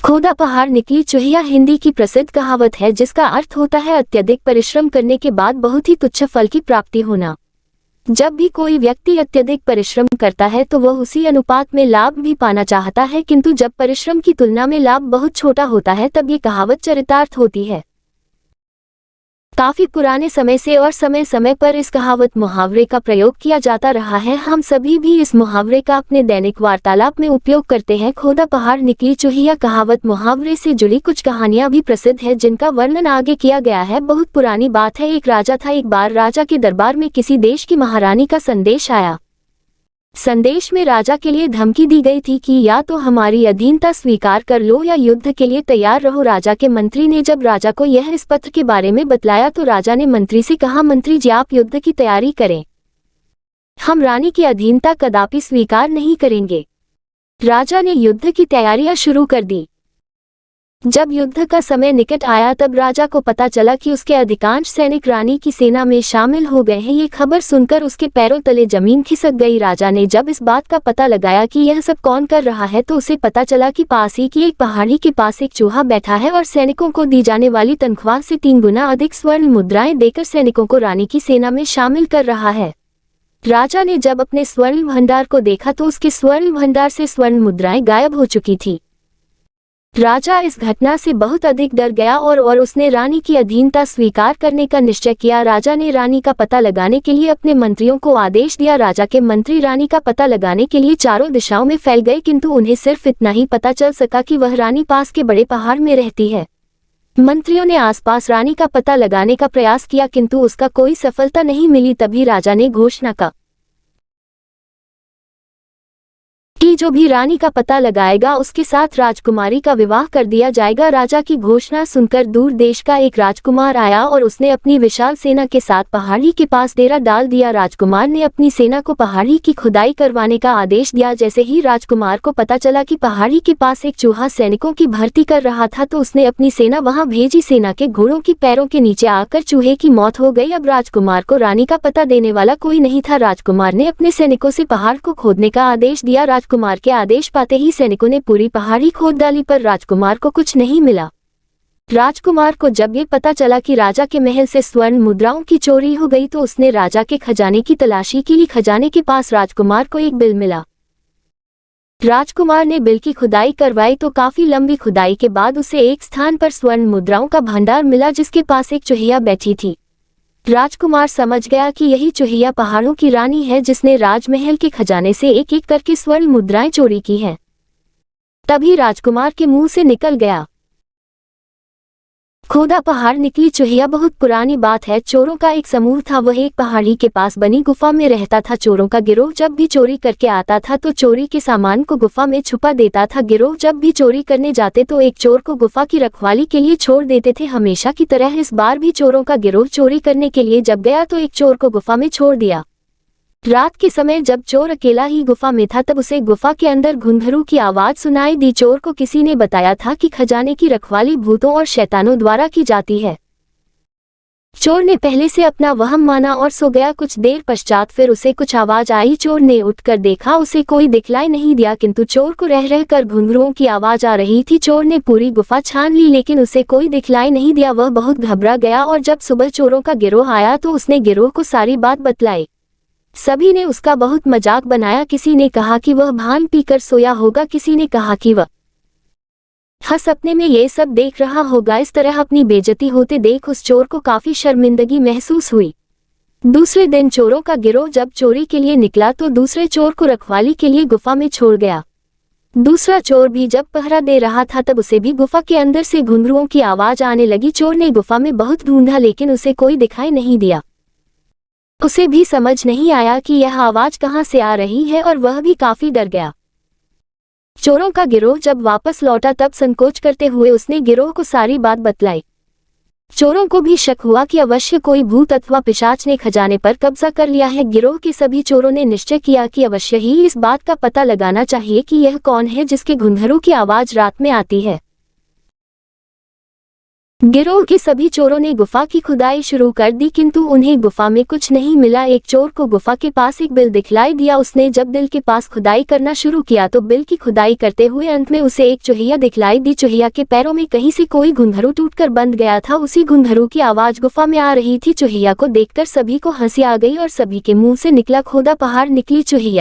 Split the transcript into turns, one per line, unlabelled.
खोदा पहाड़ निकली चूहिया हिंदी की प्रसिद्ध कहावत है जिसका अर्थ होता है अत्यधिक परिश्रम करने के बाद बहुत ही तुच्छ फल की प्राप्ति होना। जब भी कोई व्यक्ति अत्यधिक परिश्रम करता है तो वह उसी अनुपात में लाभ भी पाना चाहता है, किंतु जब परिश्रम की तुलना में लाभ बहुत छोटा होता है तब ये कहावत चरितार्थ होती है। काफी पुराने समय से और समय समय पर इस कहावत मुहावरे का प्रयोग किया जाता रहा है। हम सभी भी इस मुहावरे का अपने दैनिक वार्तालाप में उपयोग करते हैं। खोदा पहाड़ निकली चूहिया कहावत मुहावरे से जुड़ी कुछ कहानियां भी प्रसिद्ध है जिनका वर्णन आगे किया गया है। बहुत पुरानी बात है, एक राजा था। एक बार राजा के दरबार में किसी देश की महारानी का संदेश आया। संदेश में राजा के लिए धमकी दी गई थी कि या तो हमारी अधीनता स्वीकार कर लो या युद्ध के लिए तैयार रहो। राजा के मंत्री ने जब राजा को यह इस पत्र के बारे में बतलाया तो राजा ने मंत्री से कहा, मंत्री जी आप युद्ध की तैयारी करें, हम रानी की अधीनता कदापि स्वीकार नहीं करेंगे। राजा ने युद्ध की तैयारियां शुरू कर दी। जब युद्ध का समय निकट आया तब राजा को पता चला कि उसके अधिकांश सैनिक रानी की सेना में शामिल हो गए हैं। ये खबर सुनकर उसके पैरों तले जमीन खिसक गई। राजा ने जब इस बात का पता लगाया कि यह सब कौन कर रहा है तो उसे पता चला कि पास ही की एक पहाड़ी के पास एक चूहा बैठा है और सैनिकों को दी जाने वाली तनख्वाह से 3 गुना अधिक स्वर्ण मुद्राएं देकर सैनिकों को रानी की सेना में शामिल कर रहा है। राजा ने जब अपने स्वर्ण भंडार को देखा तो उसके स्वर्ण भंडार से स्वर्ण मुद्राएं गायब हो चुकी थी। राजा इस घटना से बहुत अधिक डर गया और उसने रानी की अधीनता स्वीकार करने का निश्चय किया। राजा ने रानी का पता लगाने के लिए अपने मंत्रियों को आदेश दिया। राजा के मंत्री रानी का पता लगाने के लिए चारों दिशाओं में फैल गए, किंतु उन्हें सिर्फ इतना ही पता चल सका कि वह रानी पास के बड़े पहाड़ में रहती है। मंत्रियों ने आसपास रानी का पता लगाने का प्रयास किया किंतु उसका कोई सफलता नहीं मिली। तभी राजा ने घोषणा की कि जो भी रानी का पता लगाएगा उसके साथ राजकुमारी का विवाह कर दिया जाएगा। राजा की घोषणा सुनकर दूर देश का एक राजकुमार आया और उसने अपनी विशाल सेना के साथ पहाड़ी के पास डेरा डाल दिया। राजकुमार ने अपनी सेना को पहाड़ी की खुदाई करवाने का आदेश दिया। जैसे ही राजकुमार को पता चला कि पहाड़ी के पास एक चूहा सैनिकों की भर्ती कर रहा था तो उसने अपनी सेना वहां भेजी। सेना के घोड़ों की पैरों के नीचे आकर चूहे की मौत हो गई। अब राजकुमार को रानी का पता देने वाला कोई नहीं था। राजकुमार ने अपने सैनिकों से पहाड़ को खोदने का आदेश दिया। राजकुमार के आदेश पाते ही सैनिकों ने पूरी पहाड़ी खोद डाली पर राजकुमार को कुछ नहीं मिला। राजकुमार को जब ये पता चला कि राजा के महल से स्वर्ण मुद्राओं की चोरी हो गई तो उसने राजा के खजाने की तलाशी के लिए खजाने के पास राजकुमार को एक बिल मिला। राजकुमार ने बिल की खुदाई करवाई तो काफी लंबी खुदाई के बाद उसे एक स्थान पर स्वर्ण मुद्राओं का भंडार मिला जिसके पास एक चूहिया बैठी थी। राजकुमार समझ गया कि यही चूहिया पहाड़ों की रानी है जिसने राजमहल के खजाने से एक एक करके स्वर्ण मुद्राएं चोरी की हैं। तभी राजकुमार के मुंह से निकल गया, खोदा पहाड़ निकली चूहिया। बहुत पुरानी बात है। चोरों का एक समूह था, वह एक पहाड़ी के पास बनी गुफा में रहता था। चोरों का गिरोह जब भी चोरी करके आता था तो चोरी के सामान को गुफा में छुपा देता था। गिरोह जब भी चोरी करने जाते तो एक चोर को गुफा की रखवाली के लिए छोड़ देते थे। हमेशा की तरह इस बार भी चोरों का गिरोह चोरी करने के लिए जब गया तो एक चोर को गुफा में छोड़ दिया। रात के समय जब चोर अकेला ही गुफा में था तब उसे गुफा के अंदर घुंघरू की आवाज सुनाई दी। चोर को किसी ने बताया था कि खजाने की रखवाली भूतों और शैतानों द्वारा की जाती है। चोर ने पहले से अपना वहम माना और सो गया। कुछ देर पश्चात फिर उसे कुछ आवाज आई। चोर ने उठकर देखा, उसे कोई दिखलाई नहीं दिया, किंतु चोर को रह रह कर घुंघरुओं की आवाज आ रही थी। चोर ने पूरी गुफा छान ली लेकिन उसे कोई दिखलाई नहीं दिया। वह बहुत घबरा गया और जब सुबह चोरों का गिरोह आया तो उसने गिरोह को सारी बात बतलाई। सभी ने उसका बहुत मजाक बनाया। किसी ने कहा कि वह भांग पीकर सोया होगा, किसी ने कहा कि वह सपने में ये सब देख रहा होगा। इस तरह अपनी बेइज्जती होते देख उस चोर को काफी शर्मिंदगी महसूस हुई। दूसरे दिन चोरों का गिरोह जब चोरी के लिए निकला तो दूसरे चोर को रखवाली के लिए गुफा में छोड़ गया। दूसरा चोर भी जब पहरा दे रहा था तब उसे भी गुफा के अंदर से घुंघरुओं की आवाज आने लगी। चोर ने गुफा में बहुत ढूंढा लेकिन उसे कोई दिखाई नहीं दिया। उसे भी समझ नहीं आया कि यह आवाज कहां से आ रही है और वह भी काफी डर गया। चोरों का गिरोह जब वापस लौटा तब संकोच करते हुए उसने गिरोह को सारी बात बतलाई। चोरों को भी शक हुआ कि अवश्य कोई भूत अथवा पिशाच ने खजाने पर कब्जा कर लिया है। गिरोह के सभी चोरों ने निश्चय किया कि अवश्य ही इस बात का पता लगाना चाहिए कि यह कौन है जिसके घुंघरू की आवाज रात में आती है। गिरोह के सभी चोरों ने गुफा की खुदाई शुरू कर दी, किंतु उन्हें गुफा में कुछ नहीं मिला। एक चोर को गुफा के पास एक बिल दिखलाई दिया। उसने जब बिल के पास खुदाई करना शुरू किया तो बिल की खुदाई करते हुए अंत में उसे एक चूहिया दिखलाई दी। चूहिया के पैरों में कहीं से कोई घुंघरू टूटकर बंद गया था। उसी घुंघरू की आवाज गुफा में आ रही थी। चूहिया को देखकर सभी को हंसी आ गई और सभी के मुंह से निकला खोदा पहाड़ निकली चूहिया।